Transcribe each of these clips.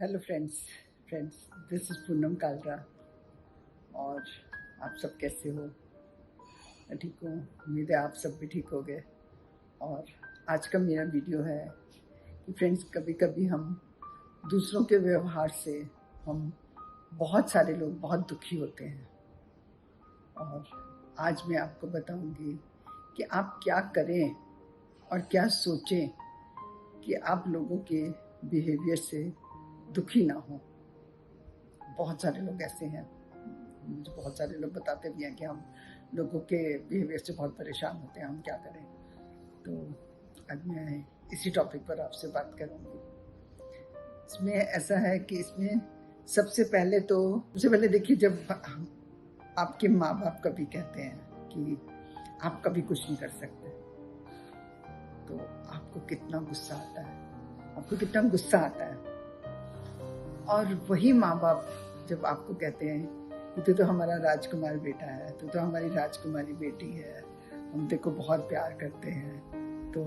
Hello friends this is Poonam Kalra. और आप सब कैसे हो? मैं ठीक हूँ। उम्मीद है आप सब भी ठीक हो गए। और आज का मेरा वीडियो है कि फ्रेंड्स, कभी कभी हम दूसरों के व्यवहार से हम बहुत सारे लोग बहुत दुखी होते हैं। और आज मैं आपको बताऊंगी कि आप क्या करें और क्या सोचें कि आप लोगों के बिहेवियर से दुखी ना हो। बहुत सारे लोग ऐसे हैं, मुझे बहुत सारे लोग बताते भी हैं कि हम लोगों के बिहेवियर से बहुत परेशान होते हैं, हम क्या करें। तो आज मैं इसी टॉपिक पर आपसे बात करूंगी। इसमें ऐसा है कि इसमें सबसे पहले देखिए, जब आपके माँ बाप कभी कहते हैं कि आप कभी कुछ नहीं कर सकते, तो आपको कितना गुस्सा आता है, आपको कितना गुस्सा आता है। और वही माँ बाप जब आपको कहते हैं कि तू तो हमारा राजकुमार बेटा है, तू तो हमारी राजकुमारी बेटी है, हम तेरे को बहुत प्यार करते हैं, तो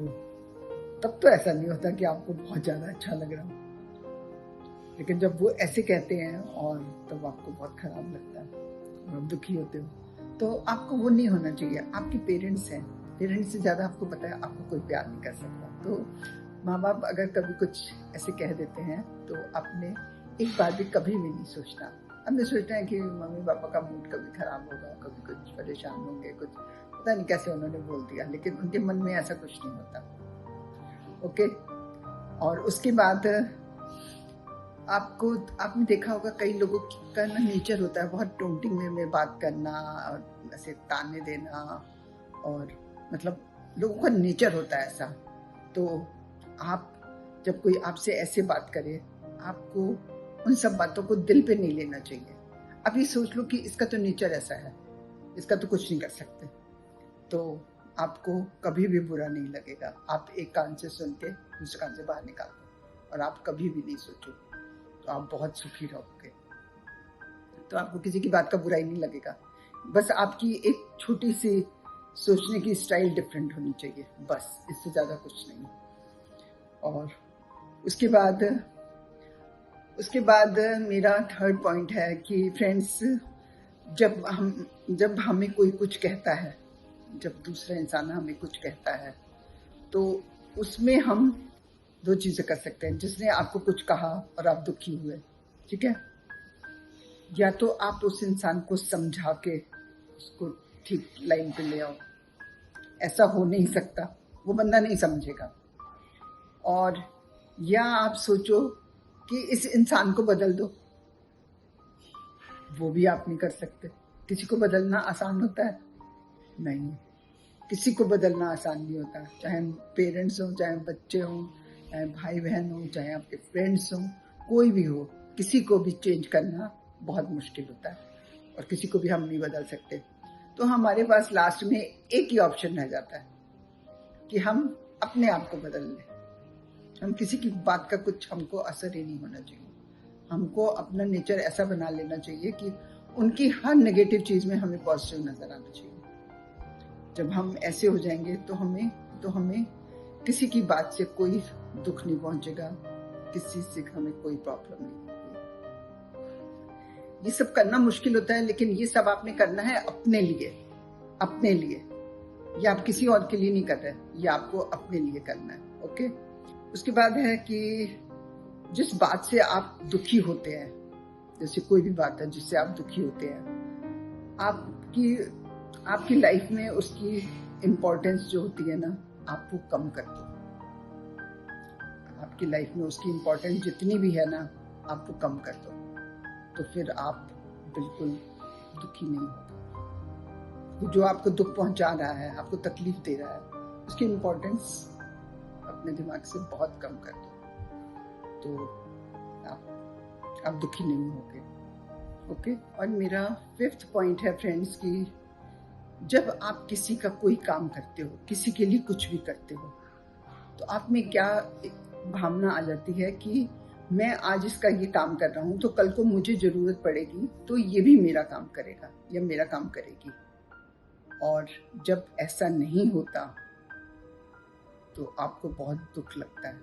तब तो ऐसा नहीं होता कि आपको बहुत ज़्यादा अच्छा लग रहा हो। लेकिन जब वो ऐसे कहते हैं और तब आपको बहुत खराब लगता है और आप दुखी होते हो। तो आपको वो नहीं होना चाहिए। आपके पेरेंट्स हैं, पेरेंट्स से ज़्यादा आपको पता है आपको कोई प्यार नहीं कर सकता। तो माँ बाप अगर कभी कुछ ऐसे कह देते हैं तो आपने एक बार भी कभी भी नहीं सोचना। हमने सोचना है कि मम्मी पापा का मूड कभी खराब होगा, कभी कुछ परेशान होंगे, कुछ पता नहीं कैसे उन्होंने बोल दिया, लेकिन उनके मन में ऐसा कुछ नहीं होता। ओके। और उसके बाद आपने देखा होगा कई लोगों का ना नेचर होता है बहुत टोंटिंग वे में बात करना और ऐसे ताने देना, और मतलब लोगों का नेचर होता है ऐसा। तो आप जब कोई आपसे ऐसे बात करे, आपको उन सब बातों को दिल पे नहीं लेना चाहिए। अब ये सोच लो कि इसका तो नेचर ऐसा है, इसका तो कुछ नहीं कर सकते, तो आपको कभी भी बुरा नहीं लगेगा। आप एक कान से सुन के दूसरे कान से बाहर निकाल दो और आप कभी भी नहीं सोचो, तो आप बहुत सुखी रहोगे। तो आपको किसी की बात का बुरा ही नहीं लगेगा। बस आपकी एक छोटी सी सोचने की स्टाइल डिफरेंट होनी चाहिए, बस इससे ज़्यादा कुछ नहीं। और उसके बाद उसके बाद मेरा थर्ड पॉइंट है कि फ्रेंड्स, जब हमें कोई कुछ कहता है, जब दूसरा इंसान हमें कुछ कहता है, तो उसमें हम दो चीज़ें कर सकते हैं। जिसने आपको कुछ कहा और आप दुखी हुए, ठीक है, या तो आप उस इंसान को समझा के उसको ठीक लाइन पे ले आओ। ऐसा हो नहीं सकता, वो बंदा नहीं समझेगा। और या आप सोचो कि इस इंसान को बदल दो, वो भी आप नहीं कर सकते। किसी को बदलना आसान होता है? नहीं, किसी को बदलना आसान नहीं होता। चाहे पेरेंट्स हो, चाहे बच्चे हों, चाहे भाई बहन हो, चाहे आपके फ्रेंड्स हों, कोई भी हो, किसी को भी चेंज करना बहुत मुश्किल होता है और किसी को भी हम नहीं बदल सकते। तो हमारे पास लास्ट में एक ही ऑप्शन रह जाता है कि हम अपने आप को बदल लें। हम किसी की बात का कुछ हमको असर ही नहीं होना चाहिए। हमको अपना नेचर ऐसा बना लेना चाहिए कि उनकी हर नेगेटिव चीज़ में हमें पॉजिटिव नजर आना चाहिए। जब हम ऐसे हो जाएंगे तो हमें किसी की बात से कोई दुख नहीं पहुंचेगा, किसी से हमें कोई प्रॉब्लम नहीं होगी। ये सब करना मुश्किल होता है, लेकिन ये सब आपने करना है अपने लिए, अपने लिए। ये आप किसी और के लिए नहीं कर रहे, ये आपको अपने लिए करना है। ओके। उसके बाद है कि जिस बात से आप दुखी होते हैं, जैसे कोई भी बात है जिससे आप दुखी होते हैं, आपकी आपकी लाइफ में उसकी इम्पोर्टेंस जो होती है ना, आप वो कम कर दो। आपकी लाइफ में उसकी इम्पोर्टेंस जितनी भी है ना, आप वो कम कर दो, तो फिर आप बिल्कुल दुखी नहीं होगे। जो आपको दुख पहुंचा रहा है, आपको तकलीफ दे रहा है, उसकी इम्पोर्टेंस अपने दिमाग से बहुत कम कर दो, तो आप दुखी नहीं होगे। ओके। और मेरा फिफ्थ पॉइंट है फ्रेंड्स कि जब आप किसी का कोई काम करते हो, किसी के लिए कुछ भी करते हो, तो आप में क्या भावना आ जाती है कि मैं आज इसका ये काम कर रहा हूँ, तो कल को मुझे जरूरत पड़ेगी तो ये भी मेरा काम करेगा या मेरा काम करेगी। और जब ऐसा नहीं होता तो आपको बहुत दुख लगता है।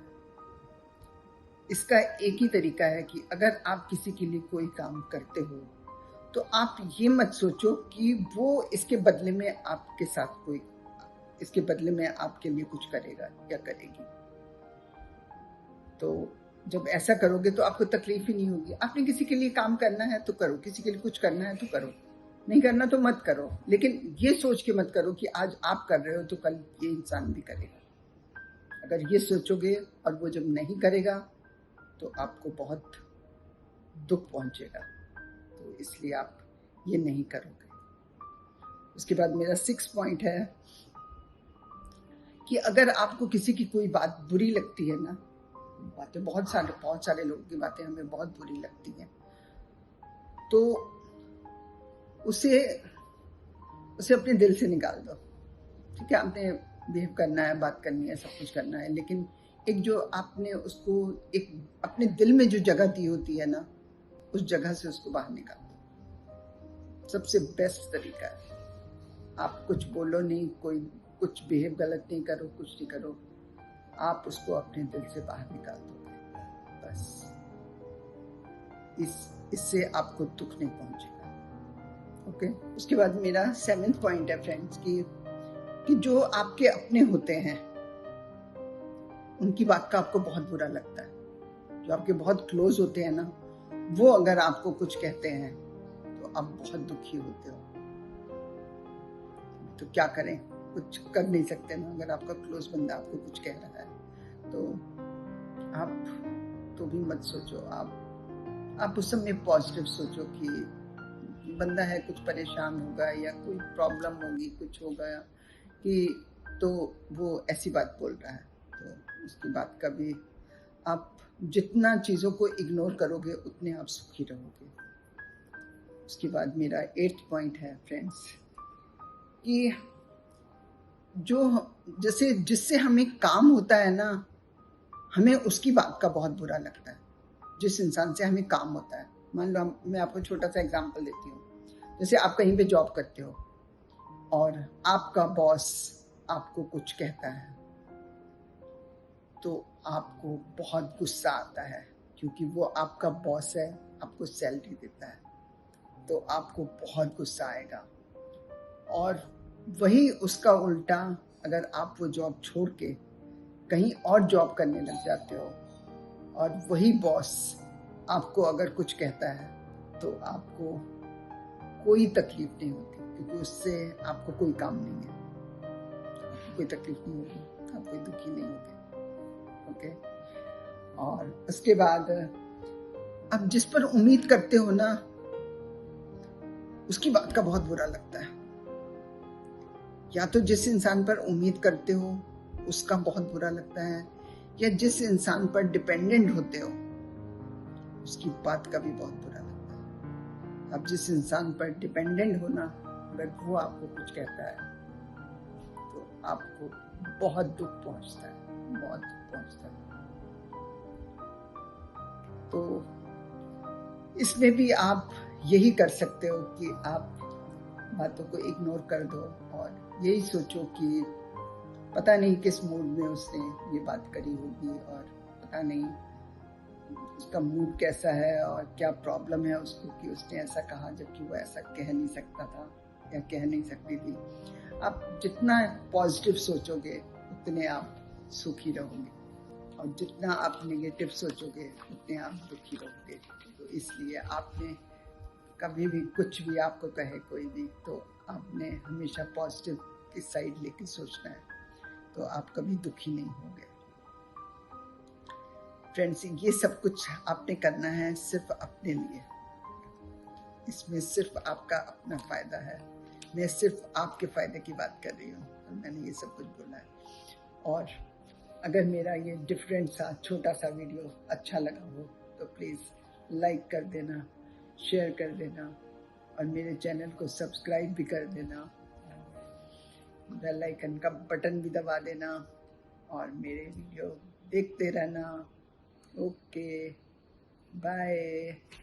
इसका एक ही तरीका है कि अगर आप किसी के लिए कोई काम करते हो तो आप ये मत सोचो कि वो इसके बदले में आपके साथ कोई, इसके बदले में आपके लिए कुछ करेगा या करेगी। तो जब ऐसा करोगे तो आपको तकलीफ ही नहीं होगी। आपने किसी के लिए काम करना है तो करो, किसी के लिए कुछ करना है तो करो, नहीं करना तो मत करो। लेकिन ये सोच के मत करो कि आज आप कर रहे हो तो कल ये इंसान भी करेगा। अगर ये सोचोगे और वो जब नहीं करेगा तो आपको बहुत दुख पहुंचेगा। तो इसलिए आप ये नहीं करोगे। उसके बाद मेरा 6 पॉइंट है कि अगर आपको किसी की कोई बात बुरी लगती है ना, बातें बहुत सारे लोगों की बातें हमें बहुत बुरी लगती हैं, तो उसे अपने दिल से निकाल दो। ठीक है, आपने बिहेव करना है, बात करनी है, सब कुछ करना है, लेकिन एक जो आपने उसको एक अपने दिल में जो जगह दी होती है ना, उस जगह से उसको बाहर निकाल दो। सबसे बेस्ट तरीका है। आप कुछ बोलो नहीं, कोई कुछ बिहेव गलत नहीं करो, कुछ नहीं करो, आप उसको अपने दिल से बाहर निकाल दोगे बस। इससे आपको दुख नहीं पहुंचेगा। ओके। उसके बाद मेरा 7th पॉइंट है फ्रेंड्स कि जो आपके अपने होते हैं उनकी बात का आपको बहुत बुरा लगता है। जो आपके बहुत क्लोज होते हैं ना, वो अगर आपको कुछ कहते हैं तो आप बहुत दुखी होते हो। तो क्या करें, कुछ कर नहीं सकते ना। अगर आपका क्लोज बंदा आपको कुछ कह रहा है तो आप तो भी मत सोचो। आप उस समय पॉजिटिव सोचो कि बंदा है, कुछ परेशान होगा या कोई प्रॉब्लम होगी, कुछ होगा कि तो वो ऐसी बात बोल रहा है। तो उसकी बात का भी आप जितना चीज़ों को इग्नोर करोगे उतने आप सुखी रहोगे। उसके बाद मेरा 8th पॉइंट है फ्रेंड्स कि जो जैसे जिससे हमें काम होता है ना, हमें उसकी बात का बहुत बुरा लगता है। जिस इंसान से हमें काम होता है, मान लो मैं आपको छोटा सा एग्जांपल देती हूँ। जैसे आप कहीं पे जॉब करते हो और आपका बॉस आपको कुछ कहता है तो आपको बहुत गुस्सा आता है, क्योंकि वो आपका बॉस है, आपको सैलरी देता है, तो आपको बहुत गुस्सा आएगा। और वही उसका उल्टा, अगर आप वो जॉब छोड़ के कहीं और जॉब करने लग जाते हो और वही बॉस आपको अगर कुछ कहता है तो आपको कोई तकलीफ नहीं होती, क्योंकि उससे आपको कोई काम नहीं है, कोई तकलीफ नहीं होगी, आप कोई दुखी नहीं होगे। ओके। और उसके बाद आप जिस पर उम्मीद करते हो ना, उसकी बात का बहुत बुरा लगता है। या तो जिस इंसान पर उम्मीद करते हो उसका बहुत बुरा लगता है, या जिस इंसान पर डिपेंडेंट होते हो उसकी बात का भी बहुत बुरा लगता है। अब जिस इंसान पर डिपेंडेंट हो ना, अगर वो आपको कुछ कहता है तो आपको बहुत दुख पहुंचता है, बहुत दुख पहुंचता है। तो इसमें भी आप यही कर सकते हो कि आप बातों को इग्नोर कर दो और यही सोचो कि पता नहीं किस मूड में उसने ये बात करी होगी, और पता नहीं उसका मूड कैसा है और क्या प्रॉब्लम है उसको कि उसने ऐसा कहा, जबकि वो ऐसा कह नहीं सकता था या कह नहीं सकती थी। आप जितना पॉजिटिव सोचोगे उतने आप सुखी रहोगे, और जितना आप नेगेटिव सोचोगे उतने आप दुखी रहोगे। तो इसलिए आपने कभी भी कुछ भी आपको कहे कोई भी, तो आपने हमेशा पॉजिटिव की साइड लेके सोचना है, तो आप कभी दुखी नहीं होंगे। फ्रेंड्स, ये सब कुछ आपने करना है सिर्फ अपने लिए। इसमें सिर्फ आपका अपना फायदा है। मैं सिर्फ आपके फायदे की बात कर रही हूँ और मैंने ये सब कुछ बोला है। और अगर मेरा ये डिफरेंट सा छोटा सा वीडियो अच्छा लगा हो तो प्लीज़ लाइक कर देना, शेयर कर देना, और मेरे चैनल को सब्सक्राइब भी कर देना, बेल आइकन का बटन भी दबा देना और मेरे वीडियो देखते रहना। Okay, bye.